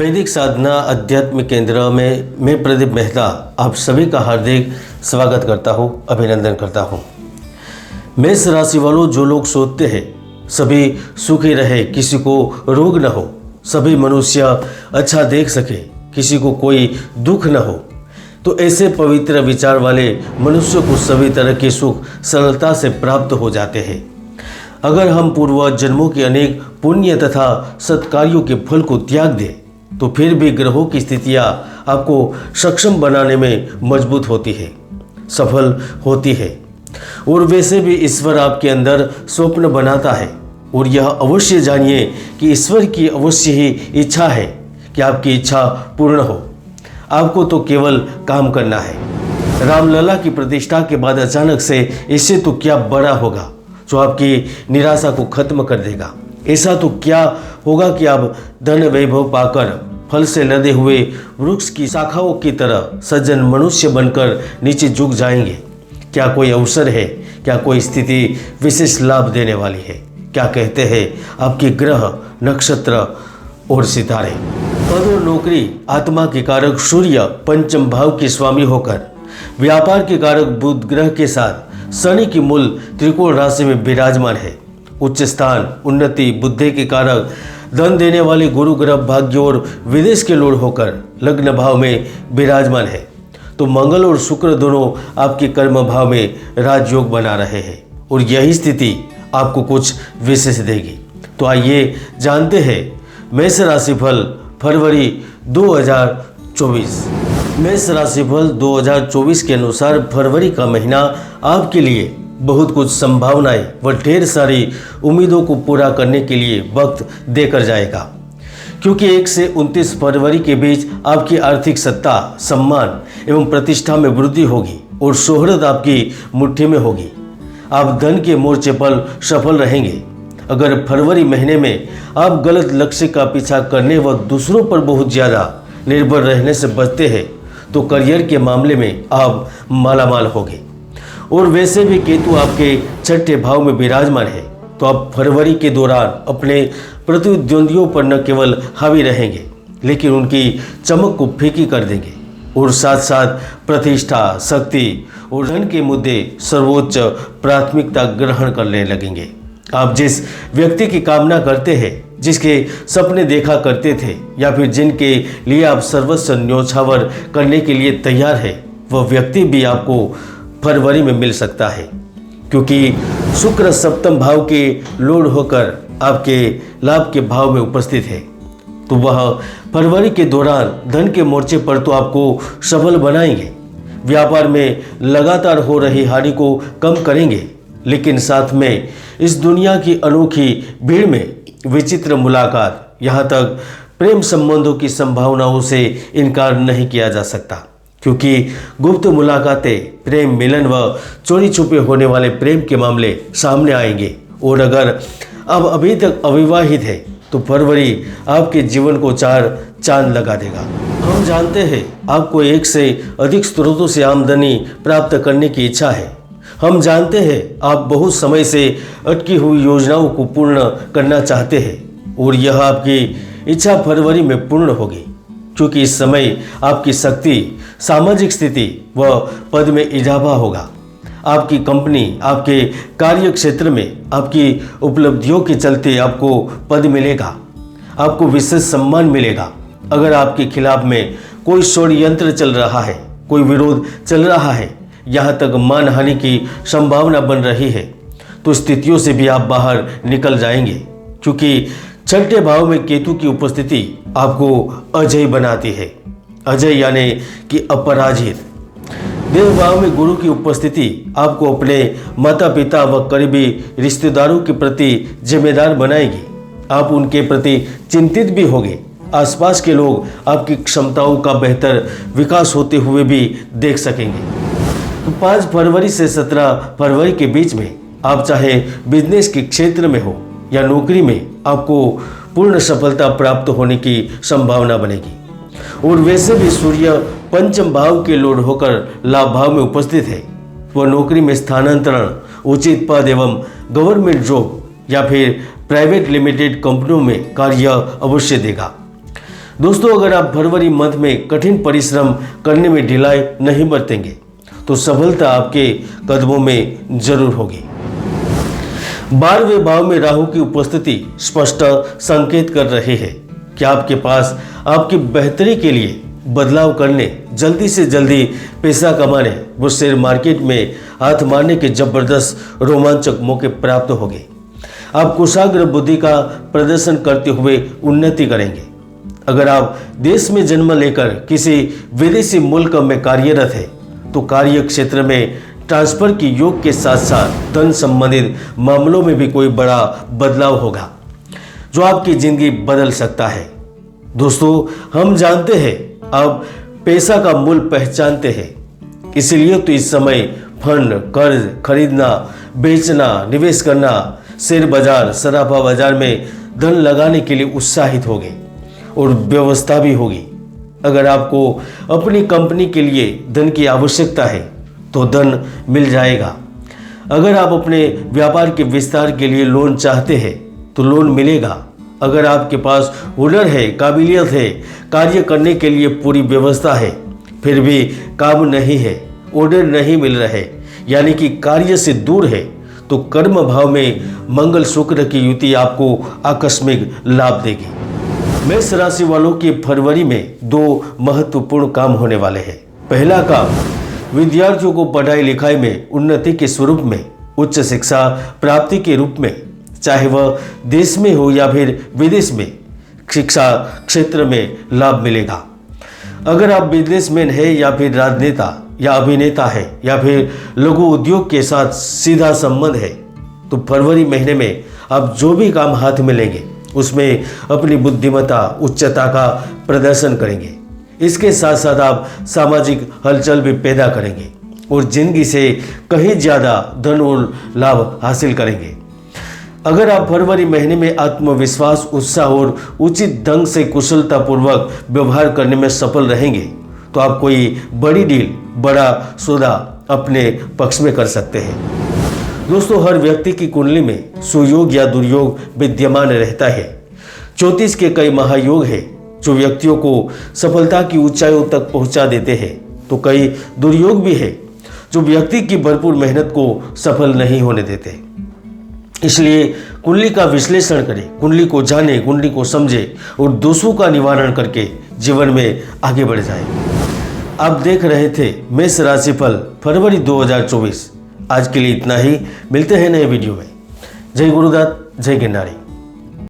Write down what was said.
वैदिक साधना अध्यात्म केंद्र में मैं प्रदीप मेहता आप सभी का हार्दिक स्वागत करता हूँ, अभिनंदन करता हूँ। मेष राशि वालों, जो लोग सोचते हैं सभी सुखी रहे, किसी को रोग न हो, सभी मनुष्य अच्छा देख सके, किसी को कोई दुख न हो, तो ऐसे पवित्र विचार वाले मनुष्य को सभी तरह के सुख सरलता से प्राप्त हो जाते हैं। अगर हम पूर्व जन्मों के अनेक पुण्य तथा सत्कार्यों के फल को त्याग दें तो फिर भी ग्रहों की स्थितियां आपको सक्षम बनाने में मजबूत होती है, सफल होती है। और वैसे भी ईश्वर आपके अंदर स्वप्न बनाता है, और यह अवश्य जानिए कि ईश्वर की अवश्य ही इच्छा है कि आपकी इच्छा पूर्ण हो। आपको तो केवल काम करना है। रामलला की प्रतिष्ठा के बाद अचानक से इससे तो क्या बड़ा होगा जो आपकी निराशा को खत्म कर देगा। ऐसा तो क्या होगा कि आप धन वैभव पाकर फल से लदे हुए वृक्ष की शाखाओं की तरह सज्जन मनुष्य बनकर नीचे झुक जाएंगे। क्या कोई अवसर है, क्या कोई स्थिति विशेष लाभ देने वाली है? क्या कहते हैं आपके ग्रह, नक्षत्र और सितारे? पद और नौकरी आत्मा के कारक सूर्य पंचम भाव के स्वामी होकर व्यापार के कारक बुध ग्रह के साथ शनि की मूल त्रिकोण राशि में विराजमान है। उच्च स्थान, उन्नति, बुद्धि के कारक धन देने वाले गुरु ग्रह भाग्य और विदेश के लोड होकर लग्न भाव में विराजमान है। तो मंगल और शुक्र दोनों आपके कर्म भाव में राजयोग बना रहे हैं, और यही स्थिति आपको कुछ विशेष देगी। तो आइए जानते हैं मेष राशिफल फरवरी 2024। मेष राशिफल 2024 के अनुसार फरवरी का महीना आपके लिए बहुत कुछ संभावनाएं व ढेर सारी उम्मीदों को पूरा करने के लिए वक्त देकर जाएगा, क्योंकि 1 से 29 फरवरी के बीच आपकी आर्थिक सत्ता, सम्मान एवं प्रतिष्ठा में वृद्धि होगी और शोहरत आपकी मुट्ठी में होगी। आप धन के मोर्चे पर सफल रहेंगे। अगर फरवरी महीने में आप गलत लक्ष्य का पीछा करने व दूसरों पर बहुत ज़्यादा निर्भर रहने से बचते हैं तो करियर के मामले में आप मालामाल होंगे। और वैसे भी केतु आपके छठे भाव में विराजमान है, तो आप फरवरी के दौरान अपने प्रतिद्वंदियों पर न केवल हावी रहेंगे लेकिन उनकी चमक को फीकी कर देंगे, और साथ साथ प्रतिष्ठा, शक्ति और धन के मुद्दे सर्वोच्च प्राथमिकता ग्रहण करने लगेंगे। आप जिस व्यक्ति की कामना करते हैं, जिसके सपने देखा करते थे या फिर जिनके लिए आप सर्वस्व न्योछावर करने के लिए तैयार है, वह व्यक्ति भी आपको फरवरी में मिल सकता है, क्योंकि शुक्र सप्तम भाव के लोड होकर आपके लाभ के भाव में उपस्थित है। तो वह फरवरी के दौरान धन के मोर्चे पर तो आपको सफल बनाएंगे, व्यापार में लगातार हो रही हानि को कम करेंगे, लेकिन साथ में इस दुनिया की अनोखी भीड़ में विचित्र मुलाकात, यहाँ तक प्रेम संबंधों की संभावनाओं से इनकार नहीं किया जा सकता, क्योंकि गुप्त मुलाकातें, प्रेम मिलन व चोरी छुपे होने वाले प्रेम के मामले सामने आएंगे। और अगर आप अभी तक अविवाहित हैं तो फरवरी आपके जीवन को 4 चांद लगा देगा। हम जानते हैं आपको 1 से अधिक स्रोतों से आमदनी प्राप्त करने की इच्छा है। हम जानते हैं आप बहुत समय से अटकी हुई योजनाओं को पूर्ण करना चाहते हैं, और यह आपकी इच्छा फरवरी में पूर्ण होगी, क्योंकि इस समय आपकी शक्ति, सामाजिक स्थिति व पद में इजाफा होगा। आपकी कंपनी, आपके कार्य क्षेत्र में आपकी उपलब्धियों के चलते आपको पद मिलेगा, आपको विशेष सम्मान मिलेगा। अगर आपके खिलाफ में कोई षड्यंत्र चल रहा है, कोई विरोध चल रहा है, यहाँ तक मानहानि की संभावना बन रही है, तो स्थितियों से भी आप बाहर निकल जाएंगे, क्योंकि छठे भाव में केतु की उपस्थिति आपको अजय बनाती है। अजय यानी कि अपराजित। देव भाव में गुरु की उपस्थिति आपको अपने माता पिता व करीबी रिश्तेदारों के प्रति जिम्मेदार बनाएगी। आप उनके प्रति चिंतित भी होंगे। आसपास के लोग आपकी क्षमताओं का बेहतर विकास होते हुए भी देख सकेंगे। तो 5 फरवरी से 17 फरवरी के बीच में आप चाहे बिजनेस के क्षेत्र में हो या नौकरी में, आपको पूर्ण सफलता प्राप्त होने की संभावना बनेगी। और वैसे भी सूर्य पंचम भाव के लोड होकर लाभ भाव में उपस्थित है, वह नौकरी में स्थानांतरण, उचित पद एवं गवर्नमेंट जॉब या फिर प्राइवेट लिमिटेड कंपनियों में कार्य अवश्य देगा। दोस्तों, अगर आप फरवरी मंथ में कठिन परिश्रम करने में ढिलाई नहीं बरतेंगे तो सफलता आपके कदमों में जरूर होगी। 12वें भाव में राहु की उपस्थिति स्पष्ट संकेत कर रही है कि आपके पास आपकी बेहतरी के लिए बदलाव करने, जल्दी से जल्दी पैसा कमाने व शेयर मार्केट में हाथ मारने के जबरदस्त रोमांचक मौके प्राप्त होंगे। आप कुशाग्र बुद्धि का प्रदर्शन करते हुए उन्नति करेंगे। अगर आप देश में जन्म लेकर किसी विदेशी मुल्क में कार्यरत है तो कार्य क्षेत्र में ट्रांसफर की योग के साथ साथ धन संबंधित मामलों में भी कोई बड़ा बदलाव होगा जो आपकी जिंदगी बदल सकता है। दोस्तों, हम जानते हैं आप पैसा का मूल्य पहचानते हैं, इसलिए तो इस समय फंड, कर्ज खरीदना, बेचना, निवेश करना, शेयर बाजार, सराफा बाजार में धन लगाने के लिए उत्साहित होंगे और व्यवस्था भी होगी। अगर आपको अपनी कंपनी के लिए धन की आवश्यकता है तो धन मिल जाएगा। अगर आप अपने व्यापार के विस्तार के लिए लोन चाहते हैं तो लोन मिलेगा। अगर आपके पास हुनर है, काबिलियत है, कार्य करने के लिए पूरी व्यवस्था है, फिर भी काम नहीं है, ऑर्डर नहीं मिल रहे, यानी कि कार्य से दूर है, तो कर्म भाव में मंगल शुक्र की युति आपको आकस्मिक लाभ देगी। मेष राशि वालों के फरवरी में 2 महत्वपूर्ण काम होने वाले हैं। पहला काम, विद्यार्थियों को पढ़ाई लिखाई में उन्नति के स्वरूप में उच्च शिक्षा प्राप्ति के रूप में, चाहे वह देश में हो या फिर विदेश में, शिक्षा क्षेत्र में लाभ मिलेगा। अगर आप बिजनेसमैन है या फिर राजनेता या अभिनेता है या फिर लघु उद्योग के साथ सीधा संबंध है तो फरवरी महीने में आप जो भी काम हाथ में लेंगे उसमें अपनी बुद्धिमत्ता, उच्चता का प्रदर्शन करेंगे। इसके साथ साथ आप सामाजिक हलचल भी पैदा करेंगे और जिंदगी से कहीं ज़्यादा धन और लाभ हासिल करेंगे। अगर आप फरवरी महीने में आत्मविश्वास, उत्साह और उचित ढंग से कुशलतापूर्वक व्यवहार करने में सफल रहेंगे तो आप कोई बड़ी डील, बड़ा सौदा अपने पक्ष में कर सकते हैं। दोस्तों, हर व्यक्ति की कुंडली में सुयोग या दुर्योग विद्यमान रहता है। 34 के कई महायोग है जो व्यक्तियों को सफलता की ऊंचाइयों तक पहुंचा देते हैं, तो कई दुर्योग भी है जो व्यक्ति की भरपूर मेहनत को सफल नहीं होने देते। इसलिए कुंडली का विश्लेषण करें, कुंडली को जाने, कुंडली को समझे और दोषों का निवारण करके जीवन में आगे बढ़ जाए। आप देख रहे थे मेष राशिफल फरवरी 2024। आज के लिए इतना ही, मिलते हैं नए वीडियो में। जय गुरुदत्त, जय गिरनारी।